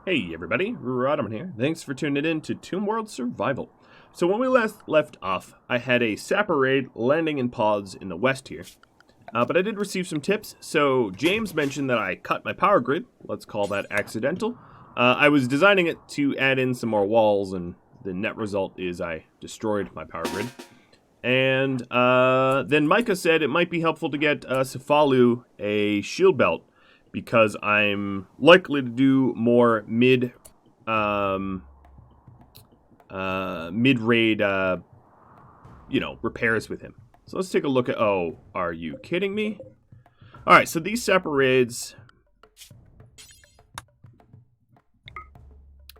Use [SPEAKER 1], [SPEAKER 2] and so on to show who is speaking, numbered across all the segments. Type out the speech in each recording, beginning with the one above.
[SPEAKER 1] Hey everybody, Rhadamant here. Thanks for tuning in to RimWorld Survival. So when we last left off, I had a sapper raid landing in pods in the west here. But I did receive some tips, so James mentioned that I cut my power grid. Let's call that accidental. I was designing it to add in some more walls, and the net result is I destroyed my power grid. And then Micah said it might be helpful to get Cefalu a shield belt, because I'm likely to do more mid-raid, repairs with him. So let's take a look at, oh, are you kidding me? Alright, so these sapper raids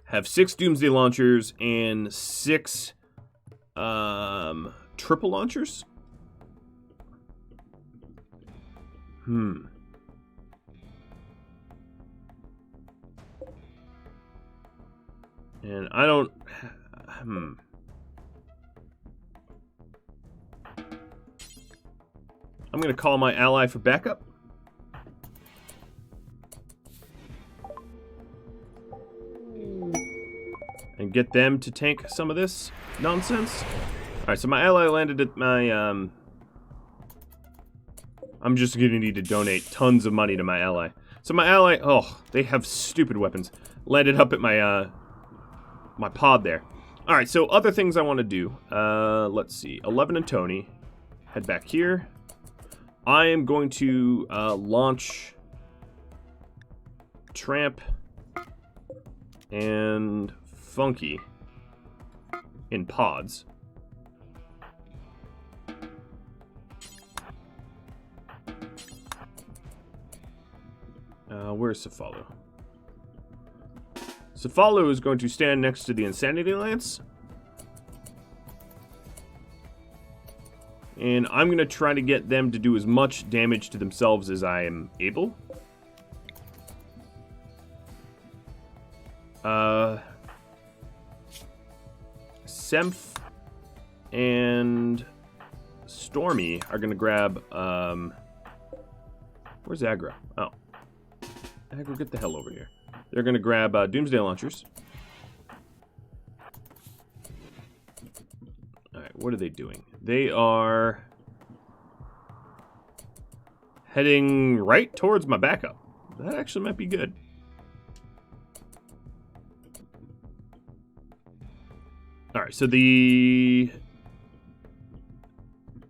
[SPEAKER 1] have 6 Doomsday launchers and 6 triple launchers. And I don't... I'm going to call my ally for backup. And get them to tank some of this nonsense. Alright, so my ally landed at my... I'm just going to need to donate tons of money to my ally. So my ally... Oh, they have stupid weapons. Landed up at my... my pod there. Alright, so other things I want to do. Let's see. 11 and Tony. Head back here. I am going to launch Tramp and Funky in pods. Where's Cefalu? Cefalu is going to stand next to the Insanity Lance. And I'm going to try to get them to do as much damage to themselves as I am able. Semph and Stormy are going to grab... where's Aggro? Oh. Aggro, get the hell over here. They're going to grab Doomsday launchers. Alright, what are they doing? They are heading right towards my backup. That actually might be good. Alright, so the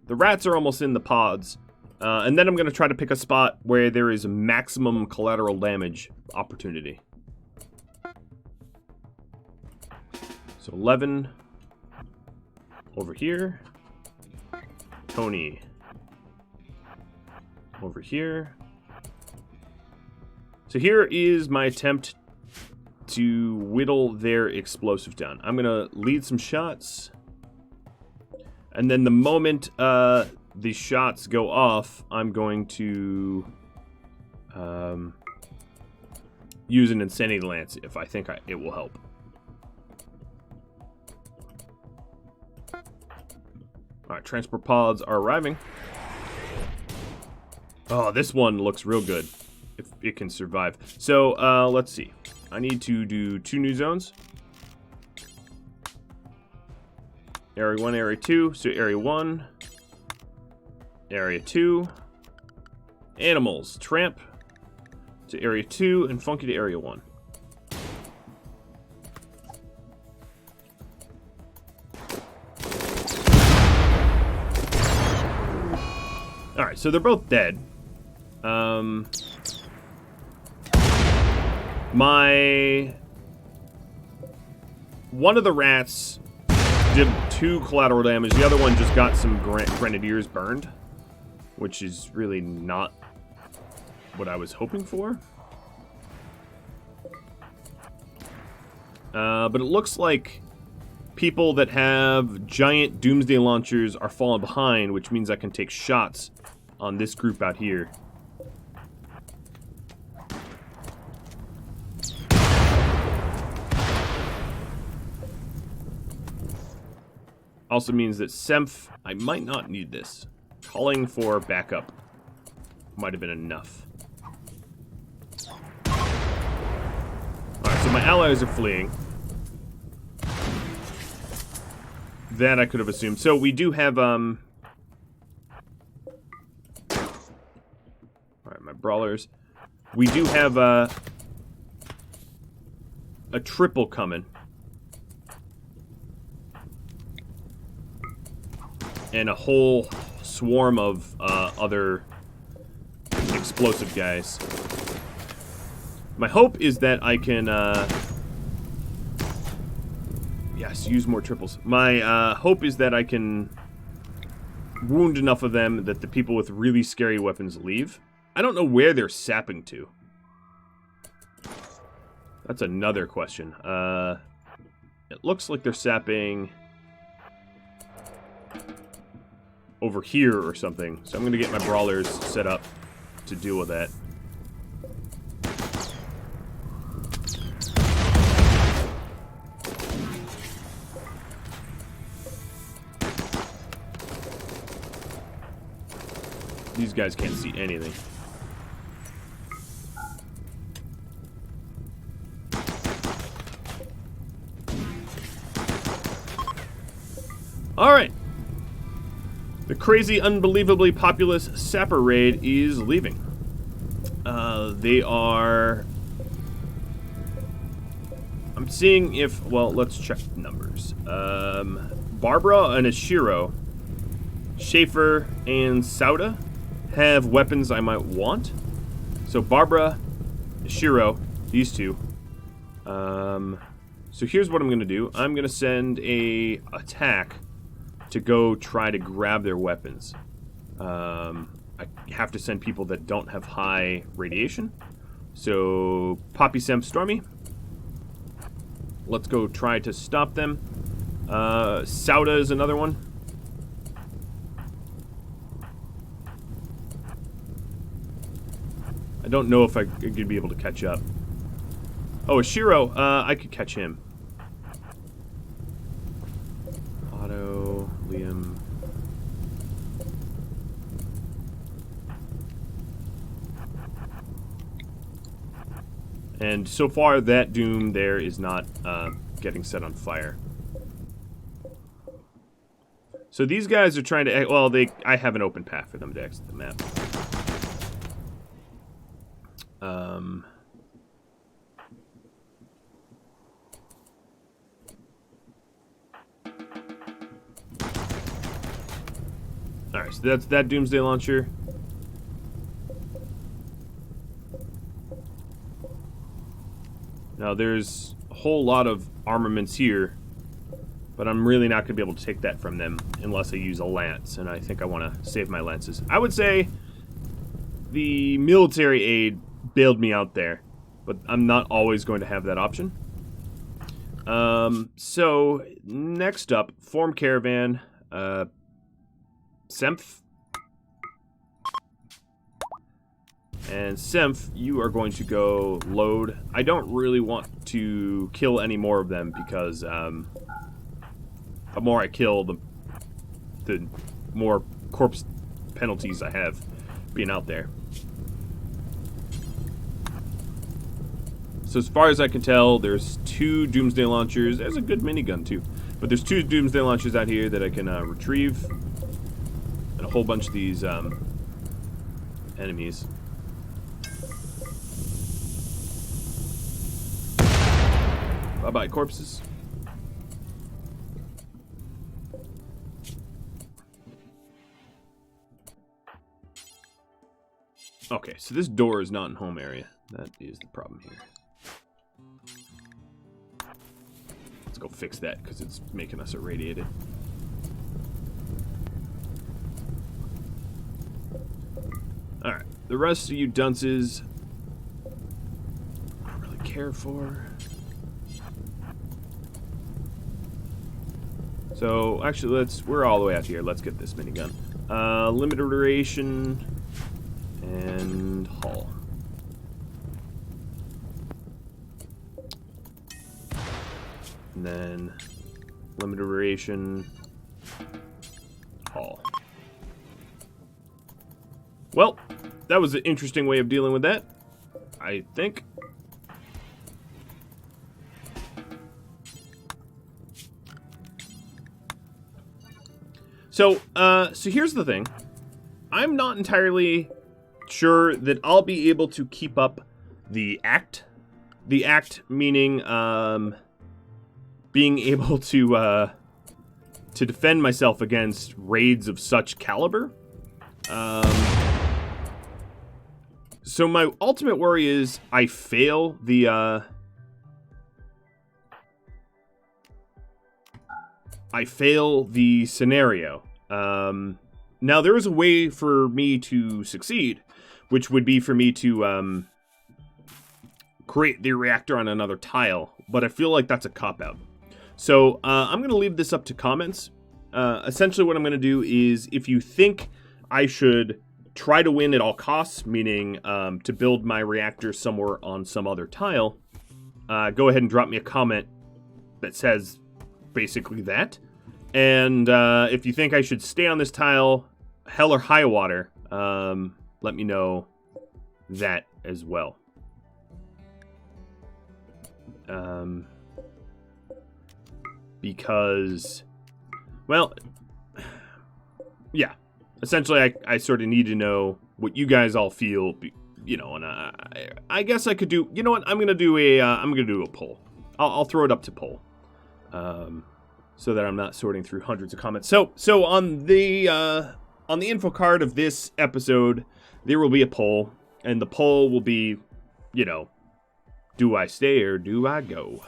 [SPEAKER 1] rats are almost in the pods. And then I'm going to try to pick a spot where there is a maximum collateral damage opportunity. So 11 over here. Tony over here. So here is my attempt to whittle their explosive down. I'm going to lead some shots. And then the moment the shots go off, I'm going to use an Insanity Lance if I think it will help. Alright, transport pods are arriving. Oh, this one looks real good if it can survive. So, let's see. I need to do 2 new zones. Area 1, Area 2. So, Area 1, Area 2. Animals. Tramp to Area 2 and Funky to Area 1. Alright, so they're both dead. One of the rats did 2 collateral damage. The other one just got some grenadiers burned, which is really not what I was hoping for. But it looks like people that have giant Doomsday launchers are falling behind, which means I can take shots on this group out here. Also means that Semph, I might not need this. Calling for backup might have been enough. Alright, so my allies are fleeing. That I could have assumed. So we do have, alright, my brawlers. We do have, a triple coming. And a whole swarm of, other explosive guys. My hope is that I can, yes, use more triples. My hope is that I can wound enough of them that the people with really scary weapons leave. I don't know where they're sapping to. That's another question. It looks like they're sapping over here or something. So I'm going to get my brawlers set up to deal with that. These guys can't see anything. Alright. The crazy, unbelievably populous Sapper Raid is leaving. They are... I'm seeing if... Well, let's check the numbers. Barbara and Ashiro, Schaefer, and Sauda have weapons I might want. So Barbara, Ashiro, these two. So here's what I'm going to do. I'm going to send a attack to go try to grab their weapons. I have to send people that don't have high radiation. So Poppy, Sem, Stormy. Let's go try to stop them. Sauda is another one. I don't know if I could be able to catch up. Oh, Ashiro, I could catch him. Otto, Liam. And so far, that Doom there is not getting set on fire. So these guys are trying to... Well, I have an open path for them to exit the map. Alright, so that's that Doomsday Launcher. Now there's a whole lot of armaments here, but I'm really not going to be able to take that from them unless I use a lance, and I think I want to save my lances. I would say the military aid bailed me out there, but I'm not always going to have that option. So next up, form Caravan, Semph. And Semph, you are going to go load. I don't really want to kill any more of them because the more I kill, the more corpse penalties I have being out there. So as far as I can tell, there's 2 Doomsday Launchers. There's a good minigun too. But there's 2 Doomsday Launchers out here that I can retrieve. And a whole bunch of these enemies. Bye-bye, corpses. Okay, so this door is not in home area. That is the problem here. Let's go fix that, because it's making us irradiated. Alright, the rest of you dunces I don't really care for. So, actually, we're all the way out here. Let's get this minigun. Limited duration and hull. And then limited duration, hull. Well, that was an interesting way of dealing with that, I think. So here's the thing. I'm not entirely sure that I'll be able to keep up the act. The act meaning being able to defend myself against raids of such caliber. So my ultimate worry is I fail the scenario. Now there is a way for me to succeed, which would be for me to create the reactor on another tile, but I feel like that's a cop-out. So I'm going to leave this up to comments. Essentially what I'm going to do is, if you think I should try to win at all costs, meaning to build my reactor somewhere on some other tile, go ahead and drop me a comment that says basically that. And if you think I should stay on this tile, hell or high water, let me know that as well. Because, well, yeah, essentially I sort of need to know what you guys all feel, you know, and I guess I could do, you know what, I'm gonna do a poll. I'll throw it up to poll, so that I'm not sorting through hundreds of comments. So on the info card of this episode, there will be a poll, and the poll will be, you know, do I stay or do I go?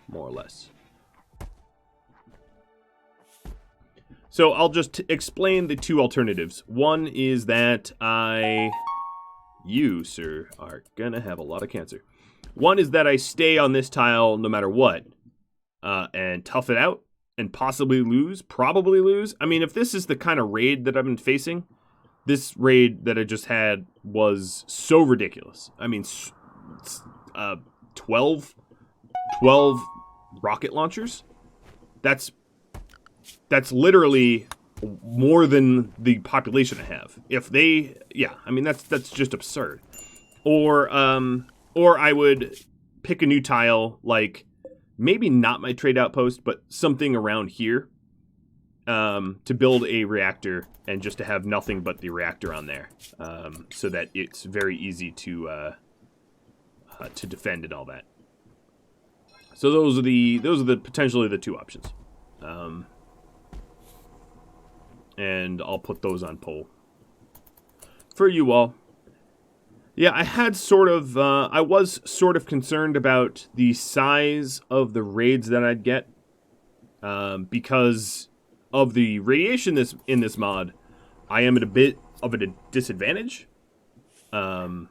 [SPEAKER 1] More or less. So I'll just explain the two alternatives. One is that you, sir, are gonna have a lot of cancer. One is that I stay on this tile no matter what, and tough it out, and possibly probably lose. I mean, if this is the kind of raid that I've been facing, this raid that I just had was so ridiculous. I mean, 12 rocket launchers? That's literally more than the population I have. If they, yeah, I mean, that's just absurd. Or I would pick a new tile, like, maybe not my trade outpost, but something around here, to build a reactor and just to have nothing but the reactor on there, so that it's very easy to defend and all that. So those are the potentially the two options, and I'll put those on poll for you all. Yeah, I was sort of concerned about the size of the raids that I'd get, because of the radiation in this mod. I am at a bit of a disadvantage. Oh,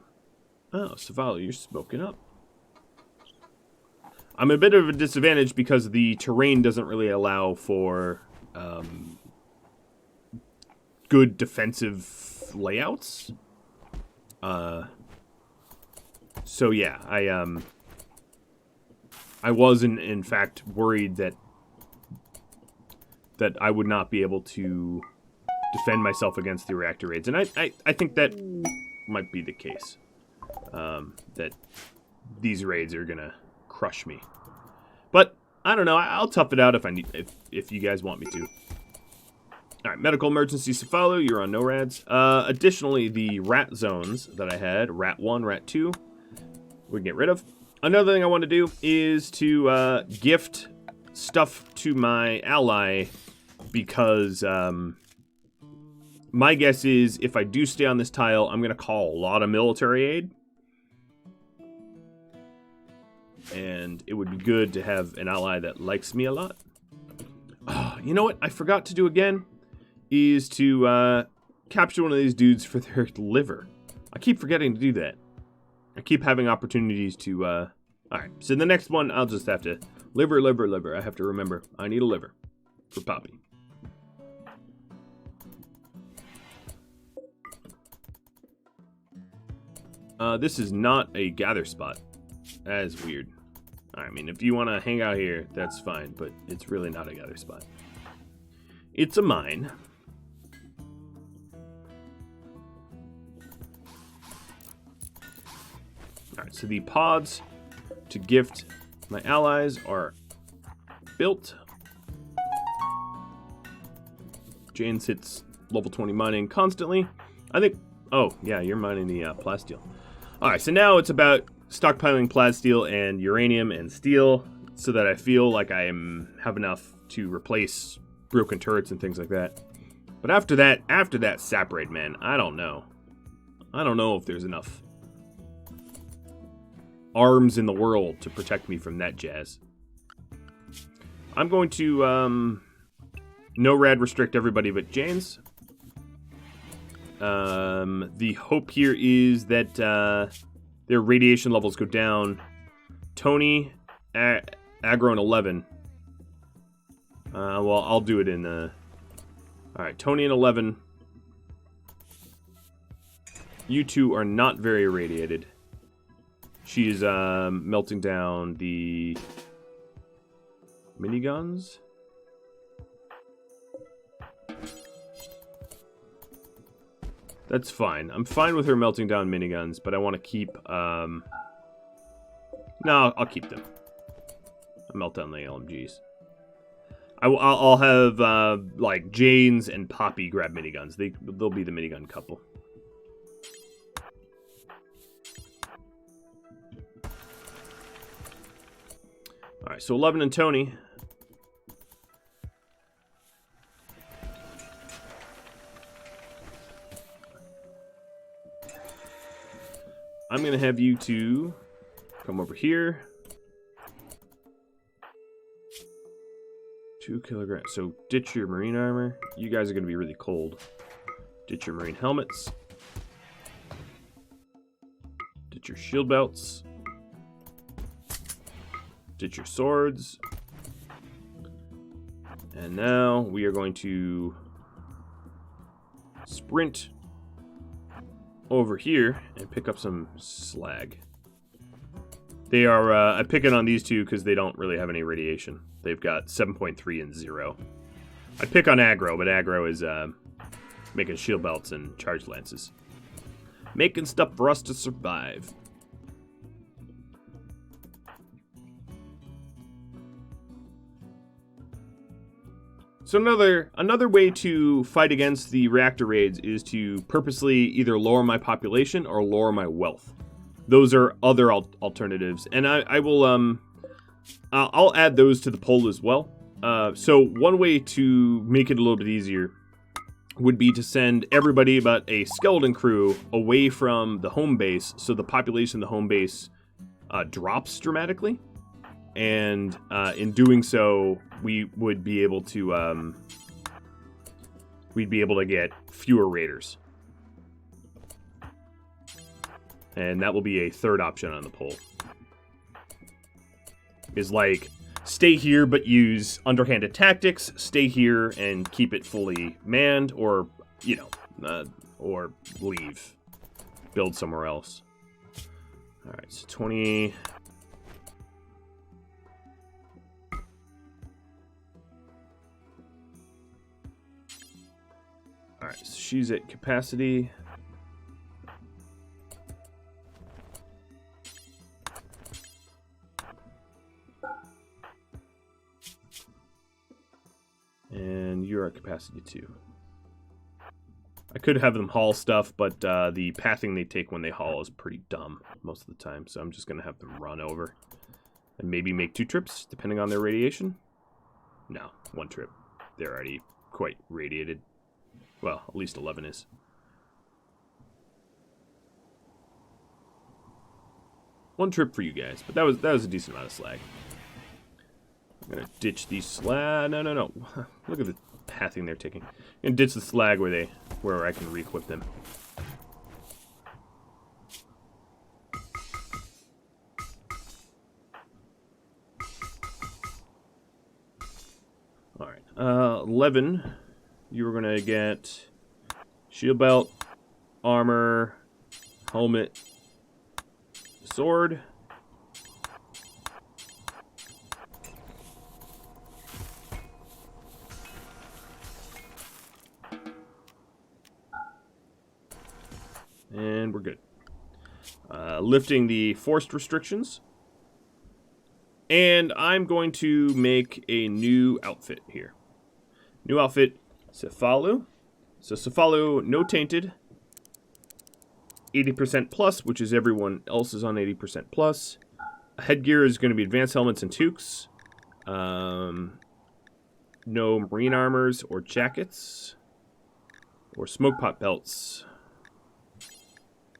[SPEAKER 1] Savalo, you're smoking up. I'm a bit of a disadvantage because the terrain doesn't really allow for good defensive layouts. So yeah, I was in fact worried that I would not be able to defend myself against the reactor raids, and I think that might be the case. That these raids are gonna crush me, but I don't know. I'll tough it out if you guys want me to. All right, medical emergency Cephalo, you're on no rads. Additionally, the rat zones that I had, rat 1, rat 2, we can get rid of. Another thing I want to do is to gift stuff to my ally, because my guess is if I do stay on this tile, I'm going to call a lot of military aid. And it would be good to have an ally that likes me a lot. Oh, you know what I forgot to do again? Is to capture one of these dudes for their liver. I keep forgetting to do that. I keep having opportunities to... Alright, so the next one, I'll just have to... Liver. I have to remember. I need a liver for Poppy. This is not a gather spot. That is weird. I mean, if you want to hang out here, that's fine, but it's really not a gather spot. It's a mine. Alright, so the pods to gift my allies are built. Jane's hits level 20 mining constantly. I think... Oh, yeah, you're mining the plasteel. Alright, so now it's about stockpiling plasteel and uranium and steel so that I feel like I have enough to replace broken turrets and things like that. But after that sap raid, man, I don't know. I don't know if there's enough arms in the world to protect me from that jazz. I'm going to no rad restrict everybody but Jane's. The hope here is that their radiation levels go down. Tony, aggro in 11. Well, I'll do it in... Alright, Tony in 11. You two are not very irradiated. She's melting down the miniguns. That's fine. I'm fine with her melting down miniguns, but I want to keep... No, I'll keep them. I'll melt down the LMGs. I'll have, like, Jane's and Poppy grab miniguns. They'll be the minigun couple. Alright, so 11 and Tony. I'm going to have you two come over here. 2 kilograms. So ditch your marine armor. You guys are going to be really cold. Ditch your marine helmets. Ditch your shield belts. Ditch your swords. And now we are going to sprint over here and pick up some slag. They are, I pick it on these two because they don't really have any radiation. They've got 7.3 and 0. I'd pick on aggro, but aggro is making shield belts and charge lances. Making stuff for us to survive. So another way to fight against the reactor raids is to purposely either lower my population or lower my wealth. Those are other alternatives, and I will I'll add those to the poll as well. So one way to make it a little bit easier would be to send everybody but a skeleton crew away from the home base, so the population of the home base drops dramatically. And in doing so, we would be able to get fewer raiders, and that will be a third option on the poll. Is like stay here but use underhanded tactics, stay here and keep it fully manned, or or leave, build somewhere else. All right, so 20. Alright, so she's at capacity. And you're at capacity too. I could have them haul stuff, but the pathing they take when they haul is pretty dumb most of the time, so I'm just going to have them run over. And maybe make 2 trips, depending on their radiation. No, 1 trip. They're already quite radiated. Well, at least 11 is. One trip for you guys, but that was a decent amount of slag. I'm gonna ditch these slag. No. Look at the pathing they're taking. I'm gonna ditch the slag where I can re-equip them. All right, 11. You were gonna get shield belt, armor, helmet, sword. And we're good. Lifting the forced restrictions. And I'm going to make a new outfit here. New outfit. Cefalu. So Cefalu, no tainted. 80% plus, which is everyone else is on 80% plus. Headgear is going to be advanced helmets and toques. No marine armors or jackets. Or smoke pot belts.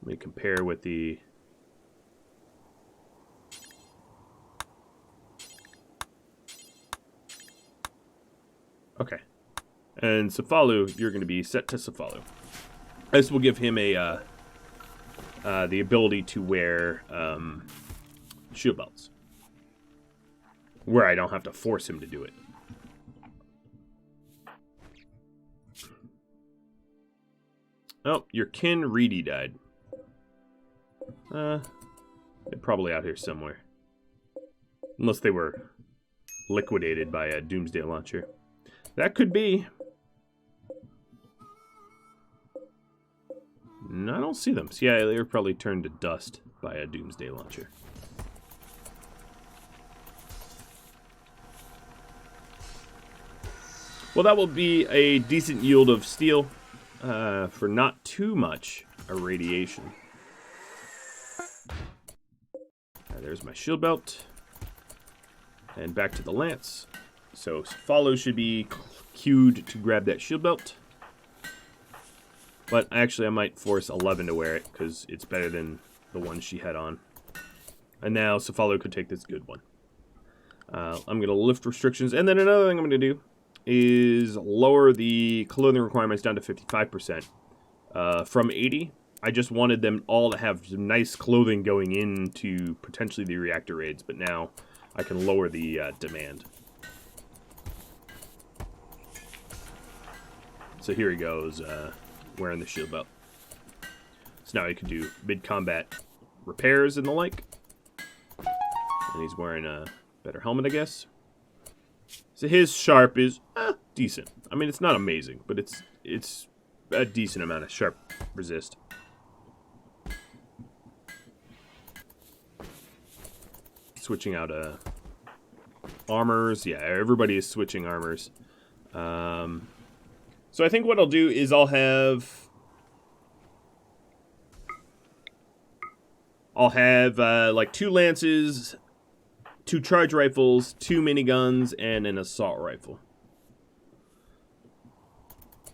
[SPEAKER 1] Let me compare with the... Okay. And Cefalu, you're going to be set to Cefalu. This will give him a the ability to wear shield belts. Where I don't have to force him to do it. Oh, your kin Reedy died. They're probably out here somewhere. Unless they were liquidated by a Doomsday Launcher. That could be. No, I don't see them. So yeah, they were probably turned to dust by a Doomsday Launcher. Well, that will be a decent yield of steel for not too much irradiation. There's my shield belt. And back to the lance. So Follow should be queued to grab that shield belt. But actually I might force 11 to wear it because it's better than the one she had on. And now Cephalo could take this good one. I'm going to lift restrictions. And then another thing I'm going to do is lower the clothing requirements down to 55%. From 80. I just wanted them all to have some nice clothing going into potentially the reactor raids. But now I can lower the demand. So here he goes, wearing the shield belt. So now he can do mid-combat repairs and the like. And he's wearing a better helmet, I guess. So his sharp is decent. I mean, it's not amazing, but it's a decent amount of sharp resist. Switching out armors. Yeah, everybody is switching armors. So I think what I'll do is I'll have like 2 lances, 2 charge rifles, 2 miniguns, and an assault rifle.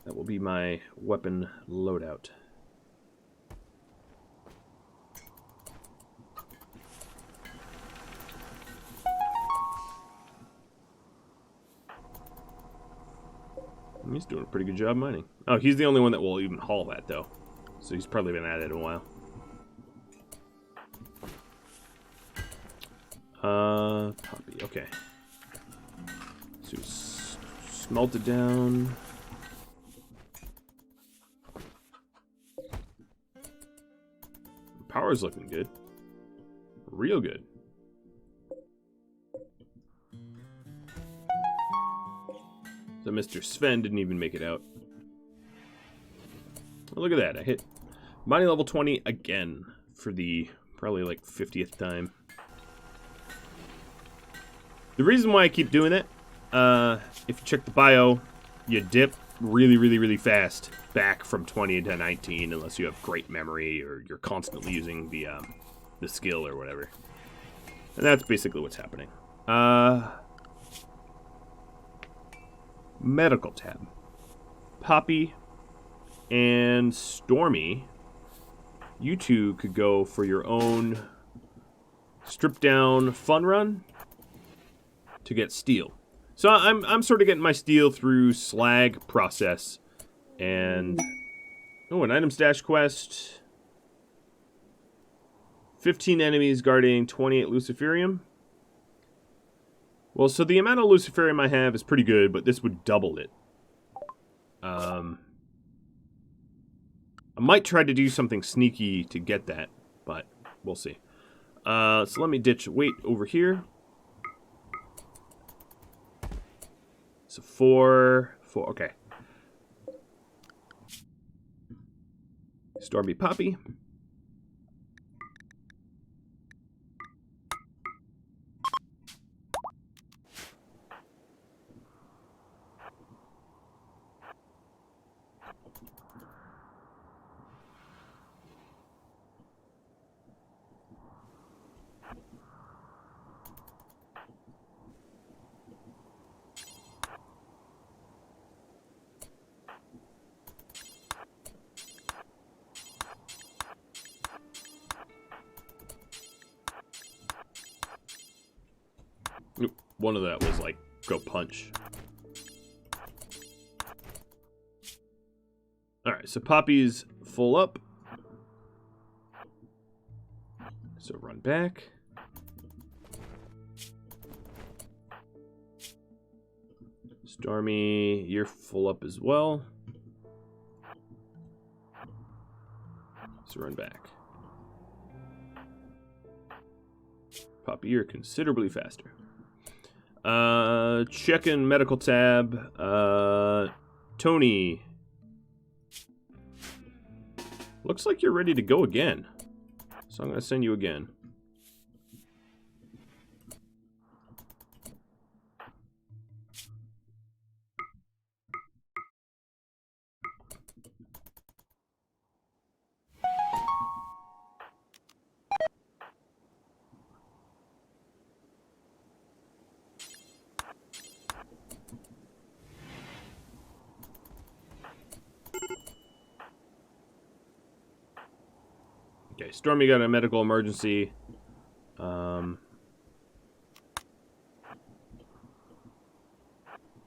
[SPEAKER 1] That will be my weapon loadout. He's doing a pretty good job mining. Oh, he's the only one that will even haul that, though. So he's probably been at it a while. Poppy, okay. So smelt it down. Power's looking good. Real good. So Mr. Sven didn't even make it out. Oh, look at that. I hit mining level 20 again for the probably like 50th time. The reason why I keep doing that, if you check the bio, you dip really fast back from 20 to 19 unless you have great memory or you're constantly using the skill or whatever. And that's basically what's happening. Medical tab. Poppy and Stormy, you two could go for your own strip down fun run to get steel. So I'm sort of getting my steel through slag process and an item stash quest. 15 enemies guarding 28 Luciferium. Well, so the amount of Luciferium I have is pretty good, but this would double it. I might try to do something sneaky to get that, but we'll see. So let me ditch weight over here. So 4, okay. Stormy Poppy. Oop, one of that was like, go punch. Alright, so Poppy's full up. So run back. Stormy, you're full up as well. So run back. Poppy, you're considerably faster. Checking medical tab. Tony. Looks like you're ready to go again. So I'm going to send you again. Okay, Stormy got a medical emergency. In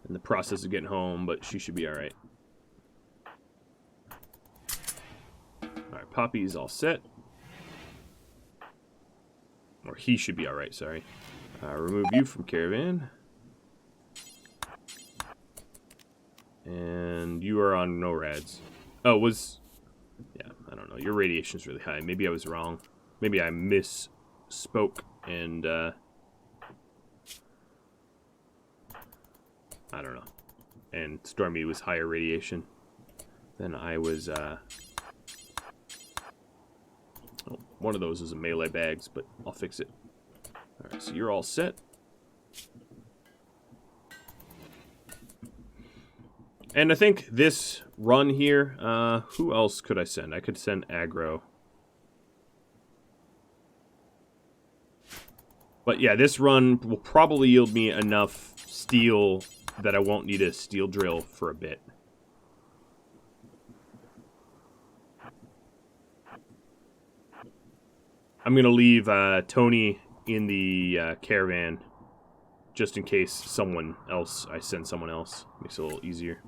[SPEAKER 1] the process of getting home, but she should be alright. Alright, Poppy's all set. Or he should be alright, sorry. Remove you from Caravan. And you are on no rads. Oh, yeah, I don't know. Your radiation's really high. Maybe I was wrong. Maybe I misspoke and, I don't know. And Stormy was higher radiation than I was, oh, one of those is a melee bags, but I'll fix it. Alright, so you're all set. And I think this run here, who else could I send? I could send aggro. But yeah, this run will probably yield me enough steel that I won't need a steel drill for a bit. I'm going to leave Tony in the caravan just in case I send someone else. Makes it a little easier.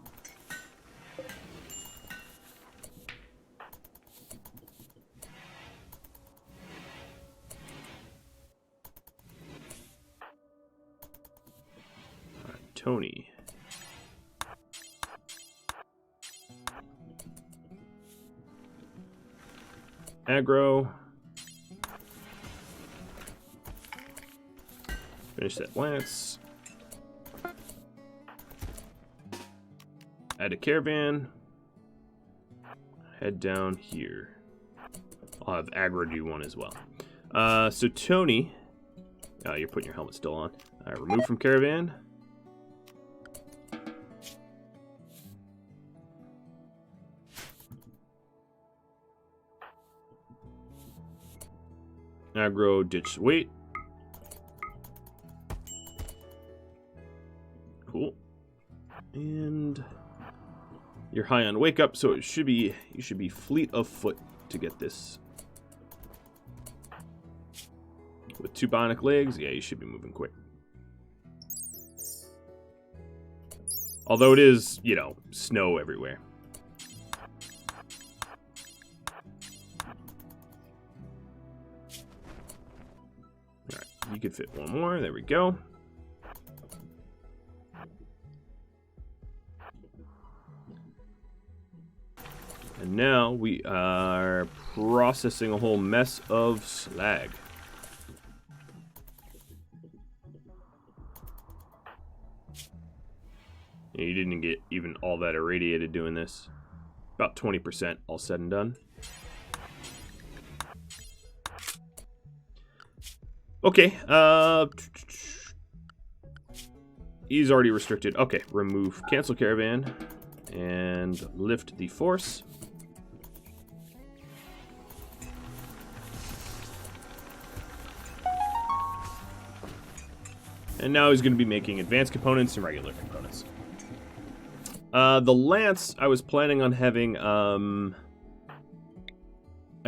[SPEAKER 1] Tony. Aggro. Finish that lance. Add a caravan. Head down here. I'll have aggro do one as well. So Tony. Oh, you're putting your helmet still on. Remove from caravan. Aggro, ditch, wait. Cool. And you're high on wake up, so you should be fleet of foot to get this. With 2 bionic legs, yeah, you should be moving quick. Although it is, you know, snow everywhere. You could fit one more. There we go. And now we are processing a whole mess of slag. Yeah, you didn't get even all that irradiated doing this. About 20% all said and done. Okay, he's already restricted. Okay, remove cancel caravan and lift the force. And now he's going to be making advanced components and regular components. The lance, I was planning on having, I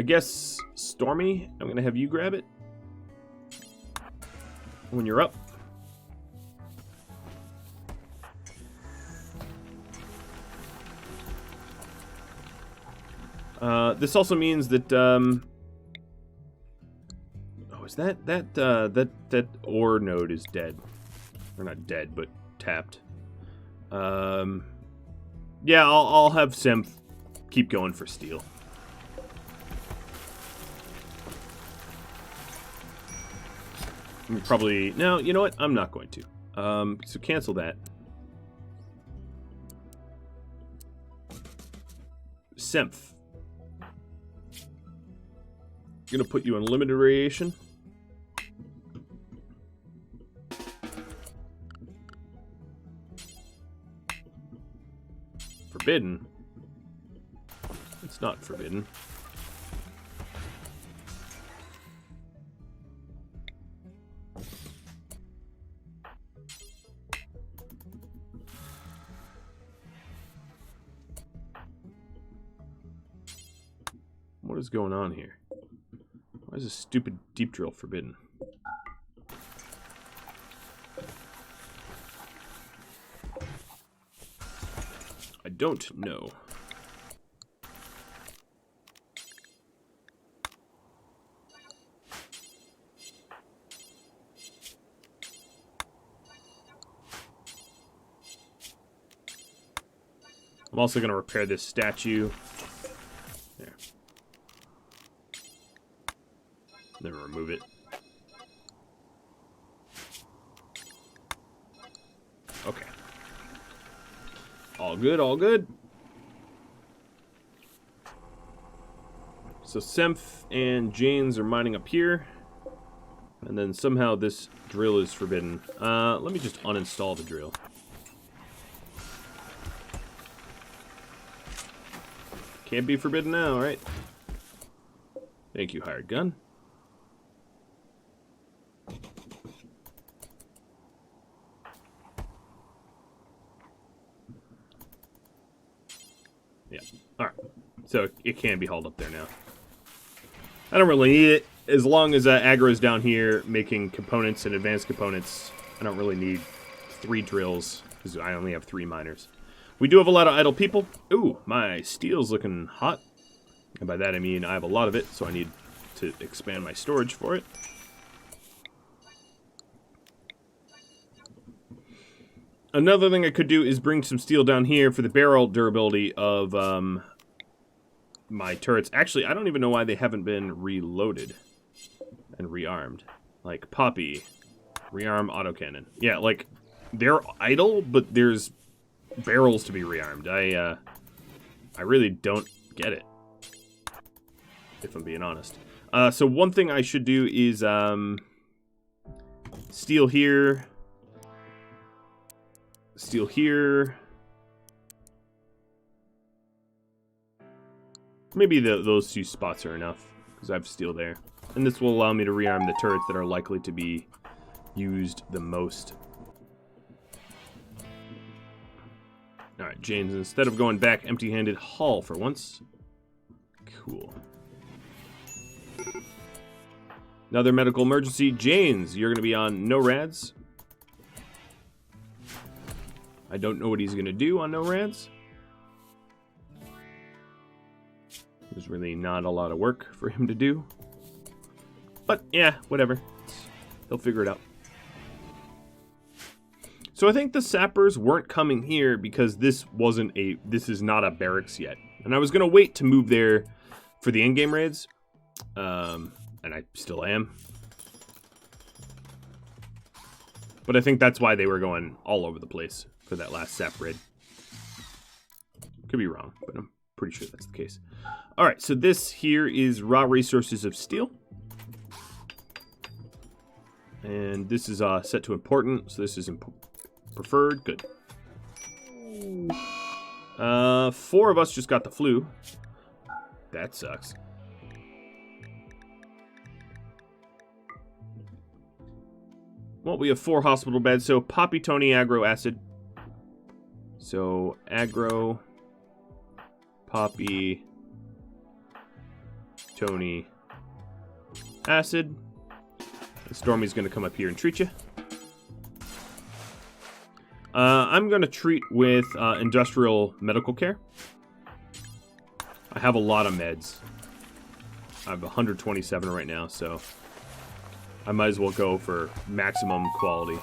[SPEAKER 1] guess, Stormy. I'm going to have you grab it when you're up. This also means that, oh, is that ore node is dead. Or not dead, but tapped. Yeah, I'll have Sem keep going for steel. Probably, no, you know what? I'm not going to. So cancel that. Semph. Gonna put you on limited radiation. Forbidden. It's not forbidden. What is going on here? Why is this stupid deep drill forbidden? I don't know. I'm also going to repair this statue. There. Then remove it. Okay. All good, all good. So Semph and Janes are mining up here. And then somehow this drill is forbidden. Let me just uninstall the drill. Can't be forbidden now, right? Thank you, hired gun. Yeah, alright. So it can be hauled up there now. I don't really need it. As long as Aggro's down here making components and advanced components, I don't really need 3 drills, because I only have 3 miners. We do have a lot of idle people. Ooh, my steel's looking hot. And by that I mean I have a lot of it, so I need to expand my storage for it. Another thing I could do is bring some steel down here for the barrel durability of my turrets. Actually, I don't even know why they haven't been reloaded and rearmed. Like Poppy, rearm autocannon. Yeah, like they're idle, but there's barrels to be rearmed. I really don't get it, if I'm being honest. So one thing I should do is steel here, steel here. Maybe those 2 spots are enough, because I have steel there. And this will allow me to rearm the turrets that are likely to be used the most. Alright, James, instead of going back empty-handed, haul for once. Cool. Another medical emergency. James, you're going to be on no rads. I don't know what he's going to do on no rads. There's really not a lot of work for him to do. But, yeah, whatever. They'll figure it out. So I think the sappers weren't coming here because this is not a barracks yet. And I was going to wait to move there for the endgame raids. And I still am. But I think that's why they were going all over the place for that last sap raid. Could be wrong, but I'm pretty sure that's the case. Alright, so this here is raw resources of steel. And this is set to important, so this is preferred. Good. 4 of us just got the flu. That sucks. Well, we have 4 hospital beds, so Poppy, Tony, Aggro, Acid. So, Aggro, Poppy, Tony, Acid. Stormy's going to come up here and treat you. I'm going to treat with industrial medical care. I have a lot of meds. I have 127 right now, so I might as well go for maximum quality.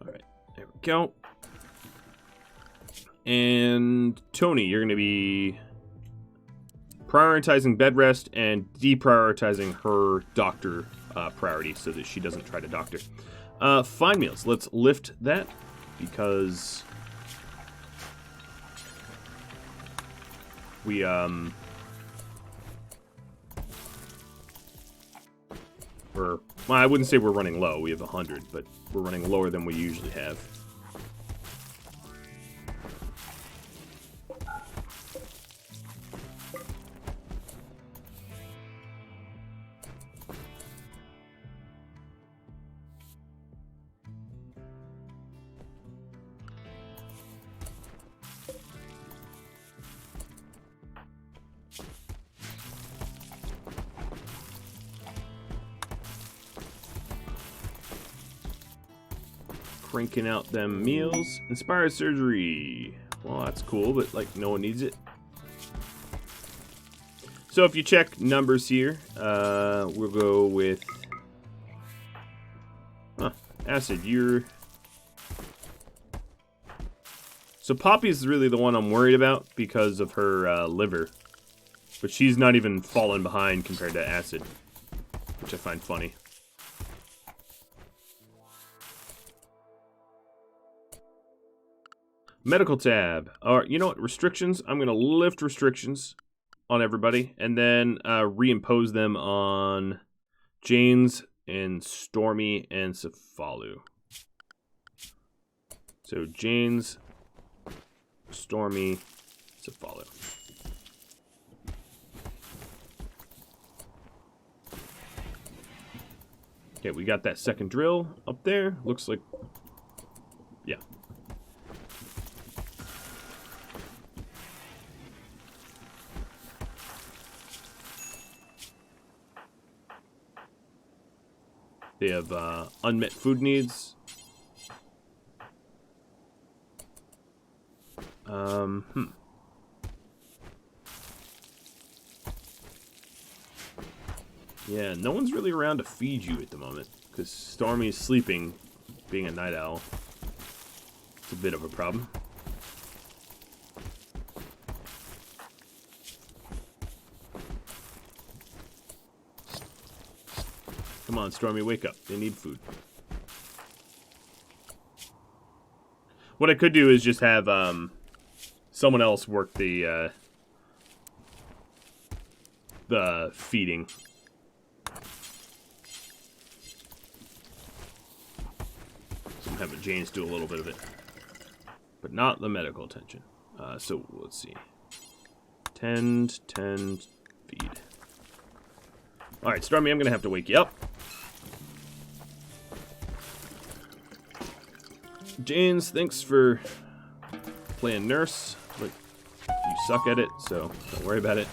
[SPEAKER 1] Alright, there we go. And Tony, you're going to be prioritizing bed rest and deprioritizing her doctor priority so that she doesn't try to doctor. Fine meals. Let's lift that because we well, I wouldn't say we're running low. We have 100, but we're running lower than we usually have. Cranking out them meals. Inspired surgery. Well, that's cool, but like no one needs it. So if you check numbers here, we'll go with acid. So Poppy's really the one I'm worried about because of her liver, but she's not even fallen behind compared to acid, which I find funny. Medical tab. Or you know what? Restrictions. I'm going to lift restrictions on everybody and then reimpose them on Janes and Stormy and Cefalu. So Janes, Stormy, Cefalu. Okay, we got that second drill up there. Looks like, yeah. They have unmet food needs. Yeah, no one's really around to feed you at the moment because Stormy's sleeping, being a night owl. It's a bit of a problem. Come on, Stormy, wake up. They need food. What I could do is just have someone else work the feeding. So I'm having James do a little bit of it, but not the medical attention. So let's see. Tend, feed. All right, Stormy, I'm gonna have to wake you up. James, thanks for playing nurse, but you suck at it, so don't worry about it.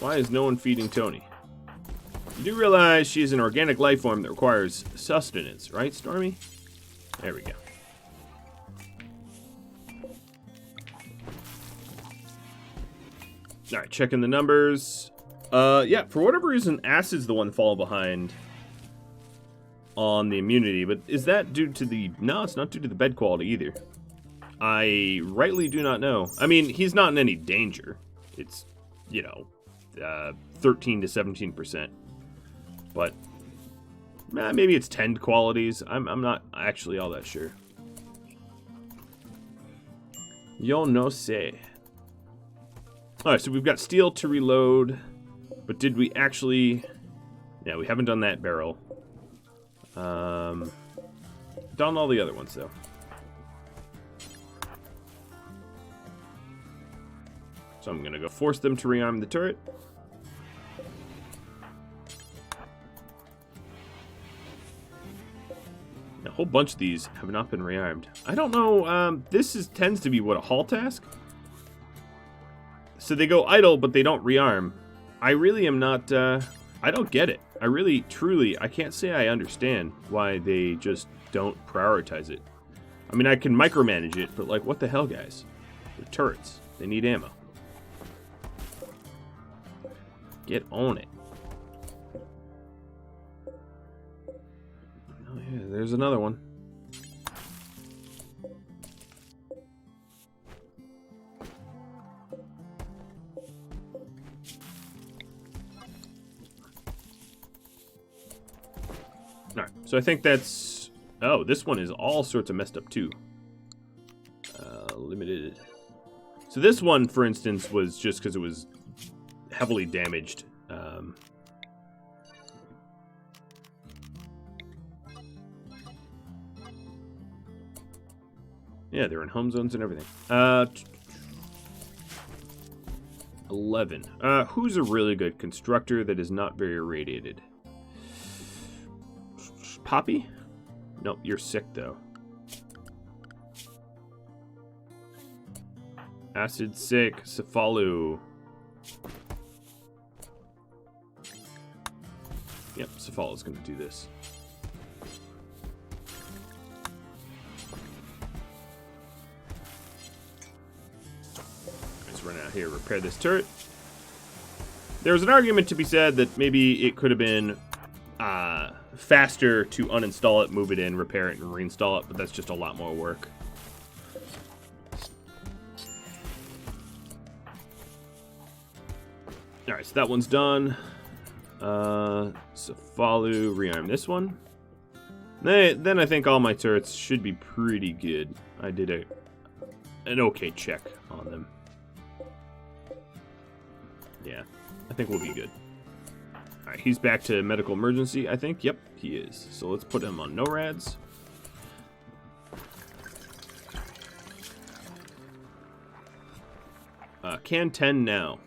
[SPEAKER 1] Why is no one feeding Tony? You do realize she is an organic life form that requires sustenance, right, Stormy? There we go. Alright, checking the numbers. Yeah, for whatever reason, Acid's the one falling behind on the immunity, but is that due to the... No, it's not due to the bed quality either. I rightly do not know. I mean, he's not in any danger. It's, you know, 13 to 17%. But maybe it's tend qualities. I'm not actually all that sure. Yo no sé. Alright, so we've got steel to reload. But did we actually... Yeah, we haven't done that barrel. Done all the other ones, though. So I'm going to go force them to rearm the turret. whole bunch of these have not been rearmed. I don't know. Tends to be what, a haul task? So they go idle, but they don't rearm. I really am not. I don't get it. I really, truly, I can't say I understand why they just don't prioritize it. I mean, I can micromanage it, but like, what the hell, guys? They're turrets. They need ammo. Get on it. Oh yeah, there's another one. Alright, so I think that's... Oh, this one is all sorts of messed up too. Limited. So this one, for instance, was just because it was heavily damaged. Yeah, they're in home zones and everything. 11. Who's a really good constructor that is not very irradiated? Poppy? Nope, you're sick though. Acid sick, Cefalu. Yep, Cefalu's gonna do this. Let's run out here, repair this turret. There's an argument to be said that maybe it could have been faster to uninstall it, move it in, repair it, and reinstall it, but that's just a lot more work. Alright, so that one's done. Cefalu, rearm this one. Then I think all my turrets should be pretty good. I did an okay check on them. Yeah, I think we'll be good. Alright, he's back to medical emergency, I think. Yep, he is. So let's put him on NORADs. Can 10 now.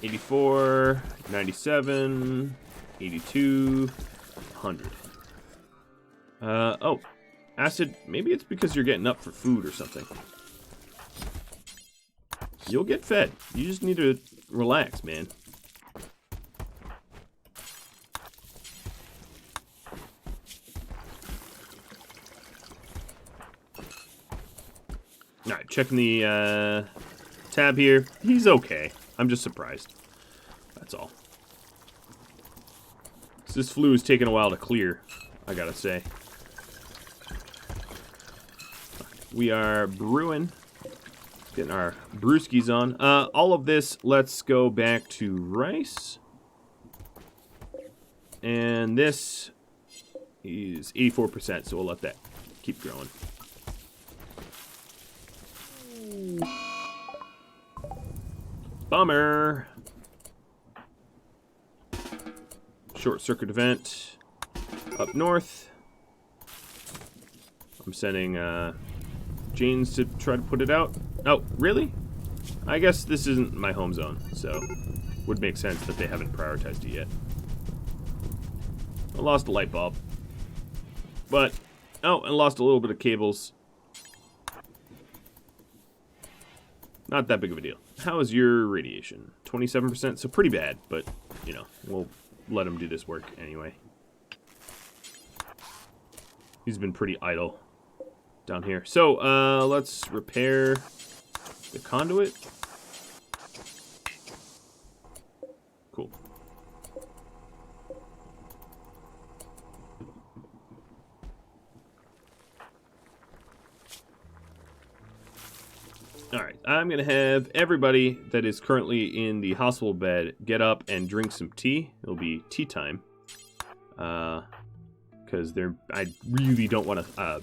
[SPEAKER 1] $84, $97, $82, $100. Oh, acid. Maybe it's because you're getting up for food or something. You'll get fed. You just need to relax, man. Alright, checking the tab here. He's okay. I'm just surprised. That's all. So this flu is taking a while to clear, I gotta say. We are brewing. Getting our brewskis on. All of this, let's go back to rice. And this is 84%, so we'll let that keep growing. Bummer. Short circuit event up north. I'm sending Janes to try to put it out. Oh, really? I guess this isn't my home zone, so would make sense that they haven't prioritized it yet. I lost a light bulb. But, oh, and lost a little bit of cables. Not that big of a deal. How is your radiation? 27%, so pretty bad, but, you know, we'll let him do this work anyway. He's been pretty idle down here. So, let's repair the conduit. Cool. Alright, I'm going to have everybody that is currently in the hospital bed get up and drink some tea. It'll be tea time. Because I really don't want a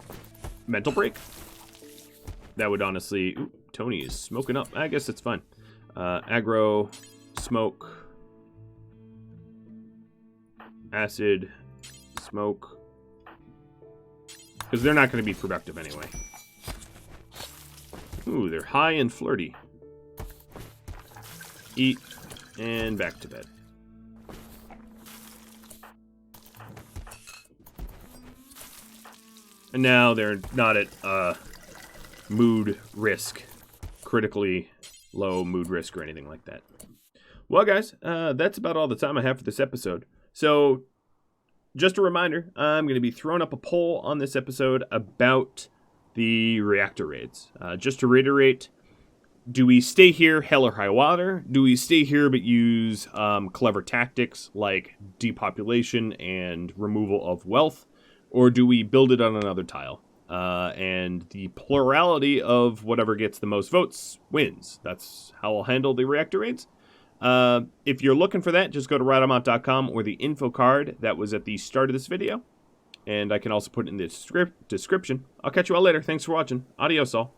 [SPEAKER 1] mental break. That would honestly... Ooh, Tony is smoking up. I guess it's fine. Aggro, smoke, acid, smoke. Because they're not going to be productive anyway. Ooh, they're high and flirty. eat, and back to bed. And now they're not at mood risk, critically low mood risk or anything like that. Well, guys, that's about all the time I have for this episode. So, just a reminder, I'm going to be throwing up a poll on this episode about the reactor raids. Just to reiterate, do we stay here hell or high water? Do we stay here but use clever tactics like depopulation and removal of wealth? Or do we build it on another tile? And the plurality of whatever gets the most votes wins. That's how I'll handle the reactor raids. If you're looking for that, just go to Rhadamant.com or the info card that was at the start of this video. And I can also put it in the description. I'll catch you all later. Thanks for watching. Adios all.